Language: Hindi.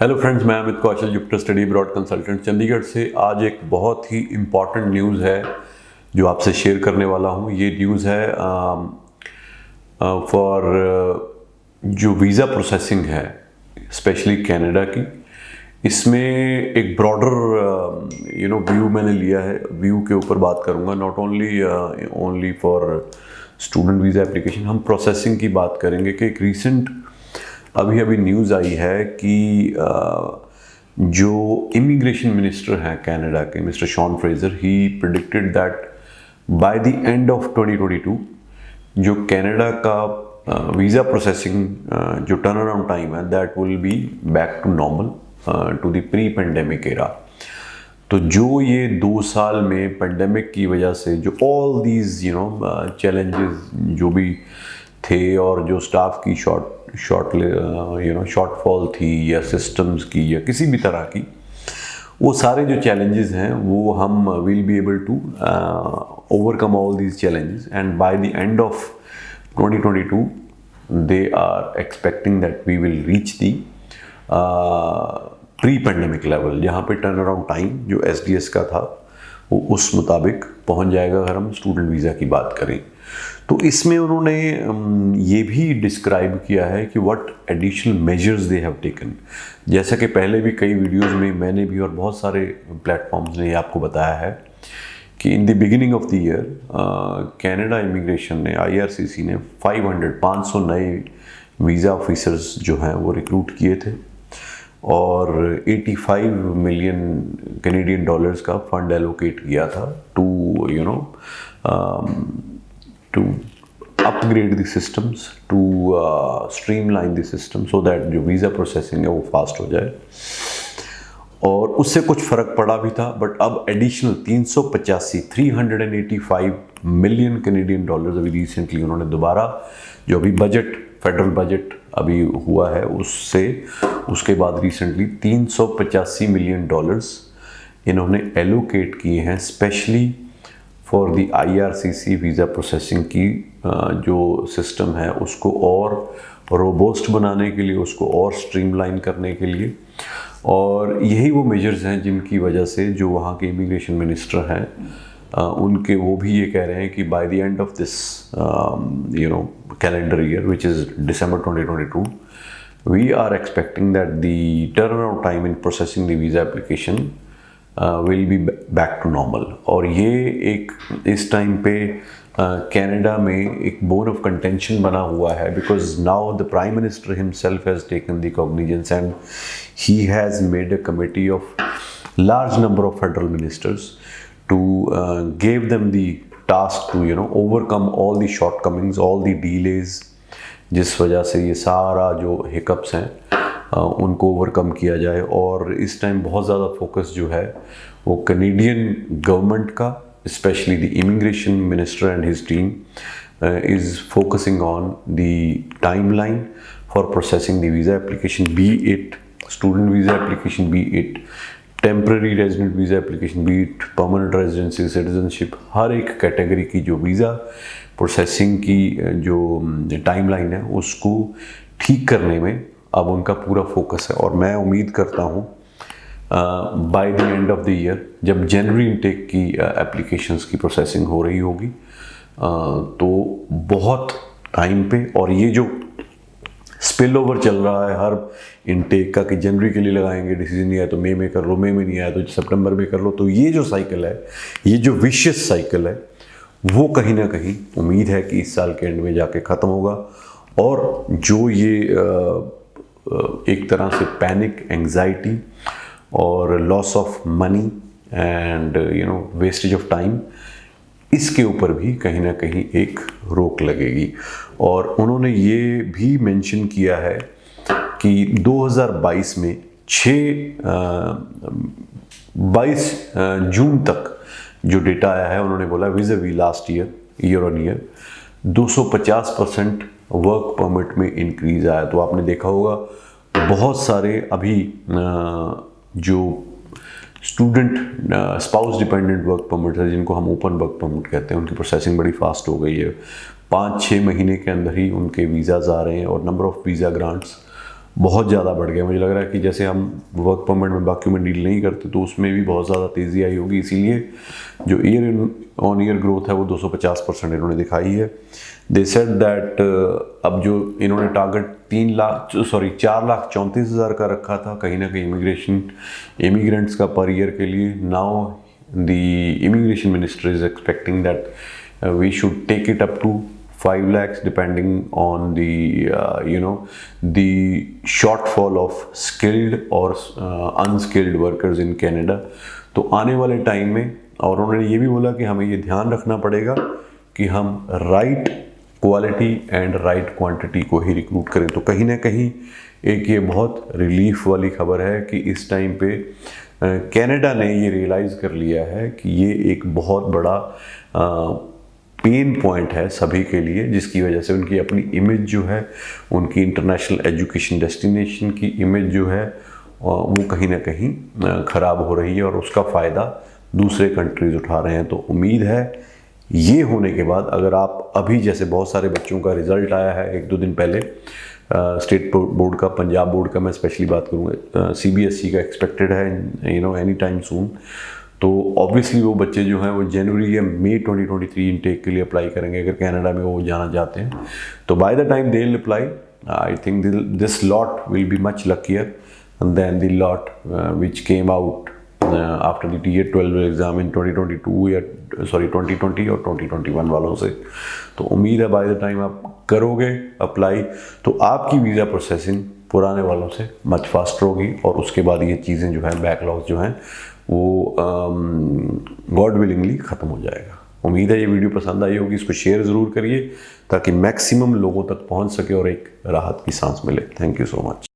हेलो फ्रेंड्स, मैं Amit Kaushal, Jupiter study abroad consultant Chandigarh से। आज एक बहुत ही इम्पॉर्टेंट न्यूज़ है जो आपसे शेयर करने वाला हूँ। ये न्यूज़ है फॉर जो वीज़ा प्रोसेसिंग है, स्पेशली कनाडा की। इसमें एक ब्रॉडर व्यू मैंने लिया है। व्यू के ऊपर बात करूँगा, not only for student visa application. हम प्रोसेसिंग की बात करेंगे कि एक रीसेंट अभी न्यूज़ आई है कि जो इमिग्रेशन मिनिस्टर हैं कनाडा के, mister Sean Fraser, he predicted that by the end of 2022 जो कनाडा का वीज़ा प्रोसेसिंग जो टर्न अराउंड टाइम है, that will be back to normal, to the pre pandemic era. तो जो ये 2 साल में पेंडेमिक की वजह से जो ऑल दीज चैलेंजेस जो भी थे, और जो स्टाफ की शॉर्टफॉल थी या सिस्टम्स की या किसी भी तरह की, वो सारे जो चैलेंजेस हैं वो हम will be able to overcome all these challenges, and by the end of 2022 they are expecting that we will reach the pre pandemic level, जहाँ पे टर्न अराउंड टाइम जो SDS का था वो उस मुताबिक पहुँच जाएगा अगर हम स्टूडेंट वीज़ा की बात करें। तो इसमें उन्होंने ये भी डिस्क्राइब किया है कि what additional measures they have taken. जैसा कि पहले भी कई वीडियोस में मैंने भी और बहुत सारे प्लेटफॉर्म्स ने आपको बताया है कि in the beginning of the year Canada immigration ने, IRCC ने 500 नए वीज़ा ऑफिसर्स जो हैं वो रिक्रूट किए थे, और 85 मिलियन कैनेडियन डॉलर्स का फंड एलोकेट किया था to upgrade the systems, to streamline the system so that जो वीज़ा प्रोसेसिंग है वो फास्ट हो जाए। और उससे कुछ फ़र्क पड़ा भी था, बट अब एडिशनल 385 मिलियन कैनेडियन डॉलर्स अभी रिसेंटली उन्होंने दोबारा, जो अभी बजट, फेडरल बजट अभी हुआ है उसके बाद रिसेंटली 385 मिलियन डॉलर्स इन्होंने एलोकेट किए हैं specially for the IRCC visa processing की जो सिस्टम है उसको और रोबोस्ट बनाने के लिए, उसको और स्ट्रीमलाइन करने के लिए। और यही वो मेजर्स हैं जिनकी वजह से जो वहाँ के इमिग्रेशन मिनिस्टर हैं उनके वो भी ये कह रहे हैं कि by the end of this calendar year, which is December 2022, we are expecting that the turn around time in processing the visa application will be back to normal. और ये एक इस टाइम पे कनाडा में एक बोन ऑफ कंटेंशन बना हुआ है, because now the prime minister himself has taken the cognizance and he has made a committee of large number of federal ministers to give them the task to overcome all the shortcomings, all the delays, जिस वजह से ये सारा जो हिकअप्स हैं उनको ओवरकम किया जाए। और इस टाइम बहुत ज़्यादा फोकस जो है वो कैनेडियन गवर्नमेंट का, specially the immigration minister and his team is focusing on the timeline for processing the visa application, be it student visa application, be it temporary resident visa application, be it permanent residency, citizenship. हर एक कैटेगरी की जो वीज़ा प्रोसेसिंग की जो टाइमलाइन है उसको ठीक करने में अब उनका पूरा फोकस है। और मैं उम्मीद करता हूँ bye the end of the year, जब जनवरी इनटेक की एप्लीकेशंस की प्रोसेसिंग हो रही होगी, तो बहुत टाइम पे, और ये जो स्पिल ओवर चल रहा है हर इनटेक का कि जनवरी के लिए लगाएंगे, डिसीजन नहीं आया तो मई में कर लो, मई में नहीं आया तो सितंबर में कर लो, तो ये जो साइकिल है, ये जो विशियस साइकिल है, वो कहीं ना कहीं उम्मीद है कि इस साल के एंड में जाके ख़त्म होगा। और जो ये एक तरह से पैनिक, एंजाइटी और loss of money and wastage of time, इसके ऊपर भी कहीं ना कहीं एक रोक लगेगी। और उन्होंने ये भी मेंशन किया है कि 2022 में 22 जून तक जो डेटा आया है, उन्होंने बोला vis a vis last year on year 250% work permit में इंक्रीज आया। तो आपने देखा होगा बहुत सारे अभी जो student spouse dependent work permit है, जिनको हम ओपन वर्क परमिट कहते हैं, उनकी प्रोसेसिंग बड़ी फास्ट हो गई है। 5-6 महीने के अंदर ही उनके वीज़ाज़ आ रहे हैं और नंबर ऑफ़ वीज़ा ग्रांट्स बहुत ज़्यादा बढ़ गया। मुझे लग रहा है कि जैसे हम वर्क परमिट में बाकी में डील नहीं करते तो उसमें भी बहुत ज़्यादा तेज़ी आई होगी, इसीलिए जो ईयर ऑन ईयर ग्रोथ है वो 250% इन्होंने दिखाई है। दे सेड दैट अब जो इन्होंने टारगेट 4,34,000 का रखा था कहीं ना कहीं इमिग्रेंट्स का पर ईयर के लिए, now the immigration minister is expecting that we should take it up to 5 lakhs depending on the shortfall of skilled or unskilled workers in Canada। तो आने वाले टाइम में, और उन्होंने ये भी बोला कि हमें ये ध्यान रखना पड़ेगा कि हम right quality and right quantity को ही रिक्रूट करें। तो कहीं ना कहीं एक ये बहुत रिलीफ वाली खबर है कि इस टाइम पे कनाडा ने ये रियलाइज़ कर लिया है कि ये एक बहुत बड़ा पेन पॉइंट है सभी के लिए, जिसकी वजह से उनकी अपनी इमेज जो है, उनकी इंटरनेशनल एजुकेशन डेस्टिनेशन की इमेज जो है वो कहीं ना कहीं ख़राब हो रही है और उसका फ़ायदा दूसरे कंट्रीज़ उठा रहे हैं। तो उम्मीद है ये होने के बाद, अगर आप अभी जैसे बहुत सारे बच्चों का रिज़ल्ट आया है 1-2 दिन पहले, स्टेट बोर्ड का, पंजाब बोर्ड का मैं स्पेशली बात करूँगा, CBSE का एक्सपेक्टेड है एनी टाइम सून। तो ऑब्वियसली वो बच्चे जो हैं वो जनवरी या मई 2023 इनटेक के लिए अप्लाई करेंगे अगर कनाडा में वो जाना चाहते हैं। तो by the time they will apply, I think this lot will be much luckier than the lot which came out after the Tier 12 exam इन 2022 या 2020 और 2021 वालों से। तो उम्मीद है बाय द टाइम आप करोगे अप्लाई तो आपकी वीज़ा प्रोसेसिंग पुराने वालों से मच फास्टर होगी, और उसके बाद ये चीज़ें जो हैं, बैकलॉग्स जो हैं, वो गॉड विलिंगली ख़त्म हो जाएगा। उम्मीद है ये वीडियो पसंद आई होगी, इसको शेयर ज़रूर करिए ताकि मैक्सिमम लोगों तक पहुंच सके और एक राहत की सांस मिले। Thank you so much.